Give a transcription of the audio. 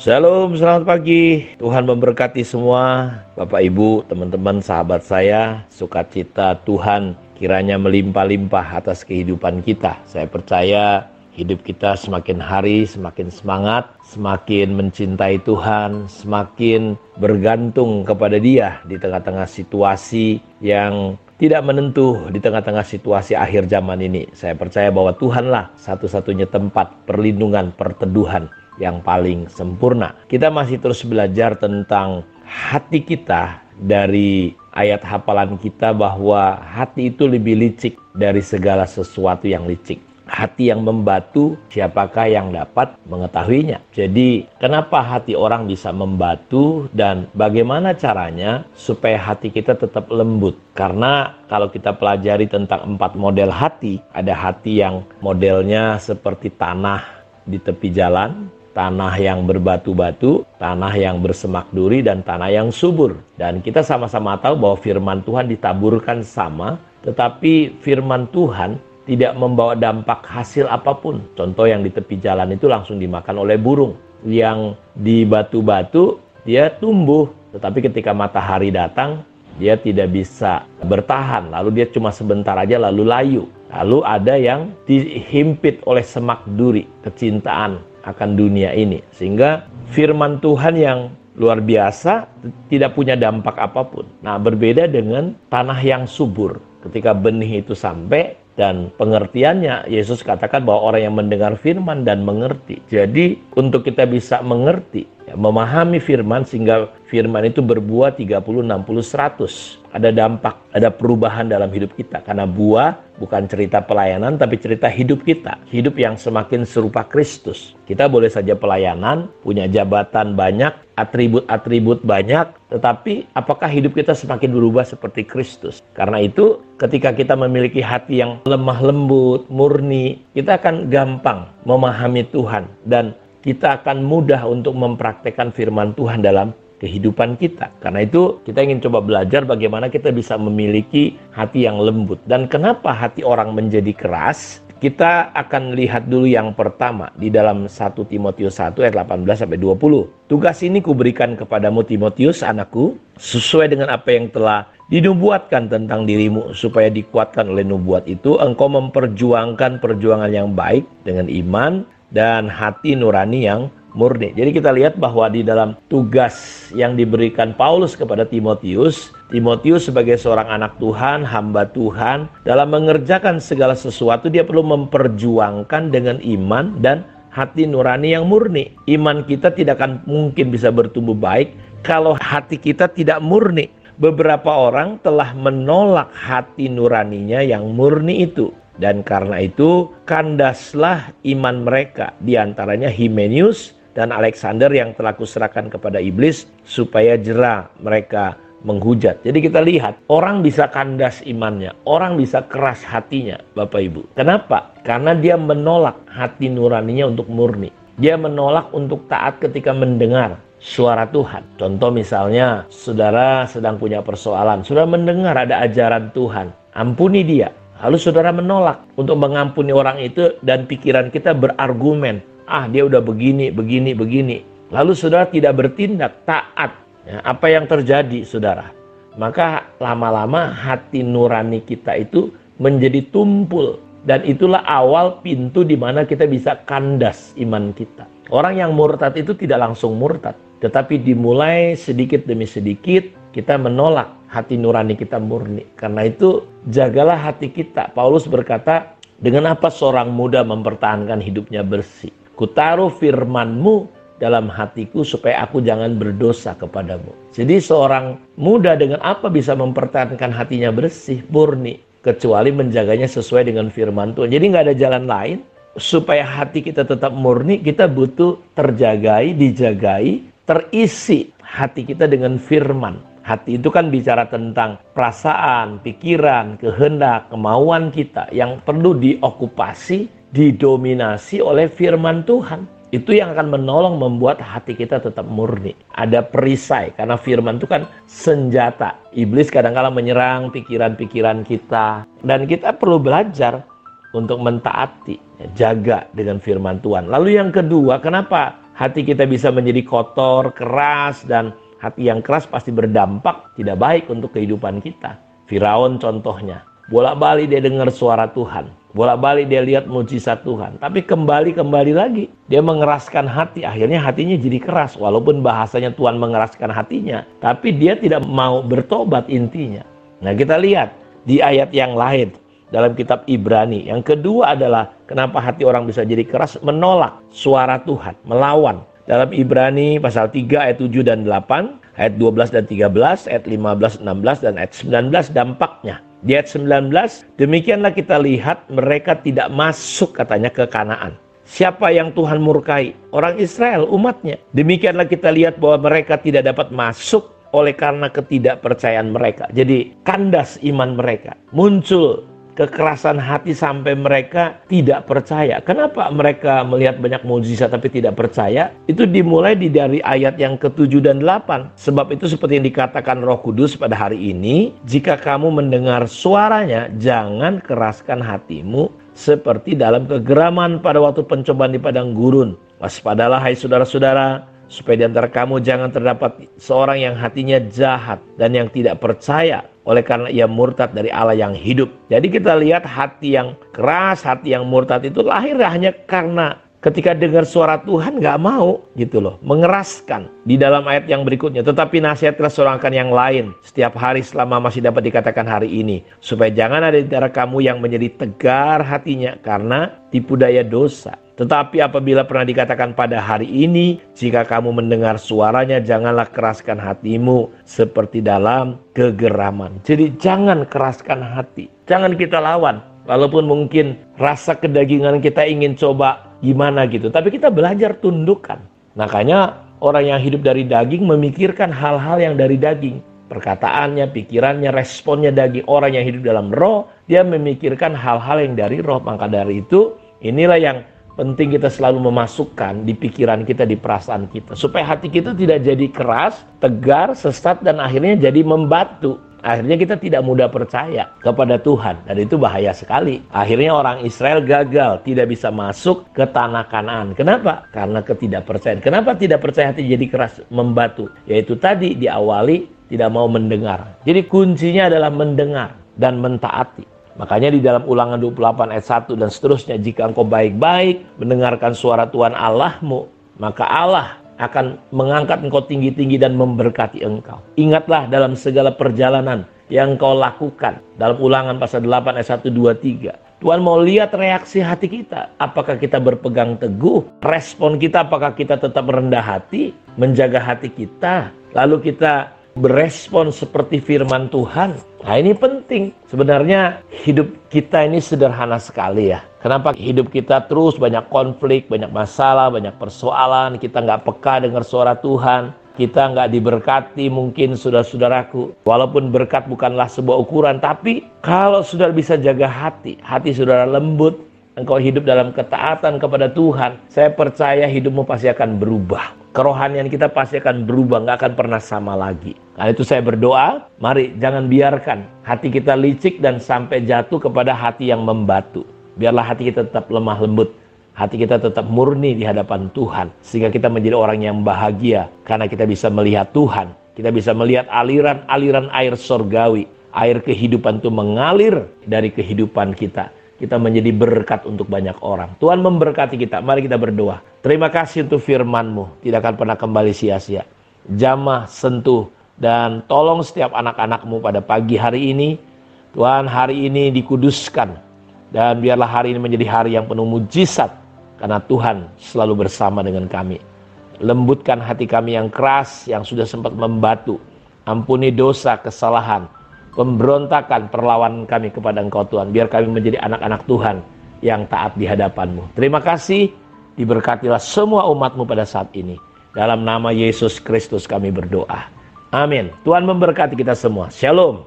Shalom, selamat pagi. Tuhan memberkati semua Bapak Ibu, teman-teman, sahabat saya. Sukacita Tuhan kiranya melimpah-limpah atas kehidupan kita. Saya percaya hidup kita semakin hari semakin semangat, semakin mencintai Tuhan, semakin bergantung kepada Dia di tengah-tengah situasi yang tidak menentu, di tengah-tengah situasi akhir zaman ini. Saya percaya bahwa Tuhanlah satu-satunya tempat perlindungan, perteduhan yang paling sempurna. Kita masih terus belajar tentang hati kita dari ayat hafalan kita bahwa hati itu lebih licik dari segala sesuatu yang licik. Hati yang membatu, siapakah yang dapat mengetahuinya? Jadi, kenapa hati orang bisa membatu dan bagaimana caranya supaya hati kita tetap lembut? Karena kalau kita pelajari tentang 4 model hati, ada hati yang modelnya seperti tanah di tepi jalan, tanah yang berbatu-batu, tanah yang bersemak duri, dan tanah yang subur. Dan kita sama-sama tahu bahwa firman Tuhan ditaburkan sama, tetapi firman Tuhan tidak membawa dampak hasil apapun. Contoh yang di tepi jalan itu langsung dimakan oleh burung. Yang di batu-batu, dia tumbuh, tetapi ketika matahari datang, dia tidak bisa bertahan. Lalu dia cuma sebentar aja lalu layu. Lalu ada yang dihimpit oleh semak duri, kecintaan akan dunia ini, sehingga firman Tuhan yang luar biasa tidak punya dampak apapun. Nah, berbeda dengan tanah yang subur. Ketika benih itu sampai dan pengertiannya, Yesus katakan bahwa orang yang mendengar firman dan mengerti. Jadi untuk kita bisa mengerti, memahami firman sehingga firman itu berbuah 30, 60, 100. Ada dampak, ada perubahan dalam hidup kita. Karena buah bukan cerita pelayanan, tapi cerita hidup kita. Hidup yang semakin serupa Kristus. Kita boleh saja pelayanan, punya jabatan banyak, atribut-atribut banyak, tetapi apakah hidup kita semakin berubah seperti Kristus? Karena itu, ketika kita memiliki hati yang lemah lembut, murni, kita akan gampang memahami Tuhan. Dan kita akan mudah untuk mempraktekkan firman Tuhan dalam kehidupan kita. Karena itu kita ingin coba belajar bagaimana kita bisa memiliki hati yang lembut. Dan kenapa hati orang menjadi keras? Kita akan lihat dulu yang pertama di dalam 1 Timotius 1 ayat 18-20. Tugas ini kuberikan kepadamu Timotius, anakku, sesuai dengan apa yang telah dinubuatkan tentang dirimu, supaya dikuatkan oleh nubuat itu engkau memperjuangkan perjuangan yang baik dengan iman dan hati nurani yang murni. Jadi kita lihat bahwa di dalam tugas yang diberikan Paulus kepada Timotius, Timotius sebagai seorang anak Tuhan, hamba Tuhan, dalam mengerjakan segala sesuatu dia perlu memperjuangkan dengan iman dan hati nurani yang murni. Iman kita tidak akan mungkin bisa bertumbuh baik kalau hati kita tidak murni. Beberapa orang telah menolak hati nuraninya yang murni itu. Dan karena itu kandaslah iman mereka, diantaranya Himenius dan Alexander yang telah kuserahkan kepada iblis supaya jera mereka menghujat. Jadi kita lihat orang bisa kandas imannya, orang bisa keras hatinya, Bapak Ibu. Kenapa? Karena dia menolak hati nuraninya untuk murni. Dia menolak untuk taat ketika mendengar suara Tuhan. Contoh misalnya saudara sedang punya persoalan, saudara mendengar ada ajaran Tuhan, ampuni dia. Lalu saudara menolak untuk mengampuni orang itu dan pikiran kita berargumen, dia udah begini. Lalu saudara tidak bertindak, taat. Ya, apa yang terjadi saudara? Maka lama-lama hati nurani kita itu menjadi tumpul. Dan itulah awal pintu di mana kita bisa kandas iman kita. Orang yang murtad itu tidak langsung murtad. Tetapi dimulai sedikit demi sedikit kita menolak hati nurani kita murni. Karena itu jagalah hati kita. Paulus berkata, dengan apa seorang muda mempertahankan hidupnya bersih? Kutaruh firman-Mu dalam hatiku supaya aku jangan berdosa kepadamu. Jadi seorang muda dengan apa bisa mempertahankan hatinya bersih, murni? Kecuali menjaganya sesuai dengan firman Tuhan. Jadi nggak ada jalan lain. Supaya hati kita tetap murni, kita butuh terjagai, dijagai, terisi hati kita dengan firman. Hati itu kan bicara tentang perasaan, pikiran, kehendak, kemauan kita yang perlu diokupasi, didominasi oleh firman Tuhan. Itu yang akan menolong membuat hati kita tetap murni. Ada perisai, karena firman itu kan senjata. Iblis kadang-kala menyerang pikiran-pikiran kita. Dan kita perlu belajar untuk mentaati, jaga dengan firman Tuhan. Lalu yang kedua, kenapa hati kita bisa menjadi kotor, keras, dan hati yang keras pasti berdampak tidak baik untuk kehidupan kita. Firaun contohnya, bolak-balik dia dengar suara Tuhan, bolak-balik dia lihat mujizat Tuhan, tapi kembali lagi dia mengeraskan hati, akhirnya hatinya jadi keras. Walaupun bahasanya Tuhan mengeraskan hatinya, tapi dia tidak mau bertobat intinya. Nah, kita lihat di ayat yang lain dalam kitab Ibrani. Yang kedua adalah kenapa hati orang bisa jadi keras, menolak suara Tuhan, melawan. Dalam Ibrani pasal 3 ayat 7 dan 8, ayat 12 dan 13, ayat 15, 16, dan ayat 19 dampaknya. Di ayat 19, demikianlah kita lihat mereka tidak masuk katanya ke Kanaan. Siapa yang Tuhan murkai? Orang Israel, umatnya. Demikianlah kita lihat bahwa mereka tidak dapat masuk oleh karena ketidakpercayaan mereka. Jadi kandas iman mereka. Muncul kekerasan hati sampai mereka tidak percaya. Kenapa mereka melihat banyak mukjizat tapi tidak percaya? Itu dimulai dari ayat yang ke-7 dan 8. Sebab itu seperti yang dikatakan Roh Kudus pada hari ini, jika kamu mendengar suaranya, jangan keraskan hatimu seperti dalam kegeraman pada waktu pencobaan di padang gurun. Waspadalah hai saudara-saudara, supaya di antara kamu jangan terdapat seorang yang hatinya jahat dan yang tidak percaya oleh karena ia murtad dari Allah yang hidup. Jadi kita lihat hati yang keras, hati yang murtad itu lahir hanya karena ketika dengar suara Tuhan gak mau gitu loh, mengeraskan. Di dalam ayat yang berikutnya, tetapi nasihatlah seorang akan yang lain setiap hari selama masih dapat dikatakan hari ini, supaya jangan ada di antara kamu yang menjadi tegar hatinya karena tipu daya dosa. Tetapi apabila pernah dikatakan pada hari ini, jika kamu mendengar suaranya, janganlah keraskan hatimu seperti dalam kegeraman. Jadi jangan keraskan hati, jangan kita lawan. Walaupun mungkin rasa kedagingan kita ingin coba gimana gitu, tapi kita belajar tundukkan. Makanya orang yang hidup dari daging memikirkan hal-hal yang dari daging. Perkataannya, pikirannya, responnya daging. Orang yang hidup dalam roh, dia memikirkan hal-hal yang dari roh. Maka dari itu, inilah yang penting kita selalu memasukkan di pikiran kita, di perasaan kita. Supaya hati kita tidak jadi keras, tegar, sesat, dan akhirnya jadi membatu. Akhirnya kita tidak mudah percaya kepada Tuhan. Dan itu bahaya sekali. Akhirnya orang Israel gagal, tidak bisa masuk ke tanah Kanaan. Kenapa? Karena ketidakpercayaan. Kenapa tidak percaya hati jadi keras, membatu? Yaitu tadi diawali tidak mau mendengar. Jadi kuncinya adalah mendengar dan mentaati. Makanya di dalam Ulangan 28 ayat 1 dan seterusnya, jika engkau baik-baik mendengarkan suara Tuhan Allahmu, maka Allah akan mengangkat engkau tinggi-tinggi dan memberkati engkau. Ingatlah dalam segala perjalanan yang engkau lakukan. Dalam Ulangan pasal 8 ayat 1, 2, 3. Tuhan mau lihat reaksi hati kita. Apakah kita berpegang teguh? Respon kita, apakah kita tetap rendah hati? Menjaga hati kita. Lalu kita berespon seperti firman Tuhan. Nah, ini penting. Sebenarnya hidup kita ini sederhana sekali ya. Kenapa hidup kita terus banyak konflik, banyak masalah, banyak persoalan. Kita nggak peka dengar suara Tuhan. Kita nggak diberkati mungkin saudara-saudaraku. Walaupun berkat bukanlah sebuah ukuran. Tapi kalau saudara bisa jaga hati, hati saudara lembut, engkau hidup dalam ketaatan kepada Tuhan, saya percaya hidupmu pasti akan berubah. Kerohanian kita pasti akan berubah, nggak akan pernah sama lagi. Karena itu saya berdoa, mari jangan biarkan hati kita licik dan sampai jatuh kepada hati yang membatu. Biarlah hati kita tetap lemah lembut, hati kita tetap murni di hadapan Tuhan. Sehingga kita menjadi orang yang bahagia, karena kita bisa melihat Tuhan. Kita bisa melihat aliran-aliran air sorgawi. Air kehidupan itu mengalir dari kehidupan kita. Kita menjadi berkat untuk banyak orang. Tuhan memberkati kita. Mari kita berdoa. Terima kasih untuk firman-Mu. Tidak akan pernah kembali sia-sia. Jamah, sentuh, dan tolong setiap anak-anak-Mu pada pagi hari ini. Tuhan, hari ini dikuduskan. Dan biarlah hari ini menjadi hari yang penuh mujizat. Karena Tuhan selalu bersama dengan kami. Lembutkan hati kami yang keras, yang sudah sempat membatu. Ampuni dosa, kesalahan, pemberontakan, perlawanan kami kepada Engkau Tuhan. Biar kami menjadi anak-anak Tuhan yang taat di hadapan-Mu. Terima kasih, diberkatilah semua umat-Mu pada saat ini. Dalam nama Yesus Kristus kami berdoa. Amin. Tuhan memberkati kita semua. Shalom.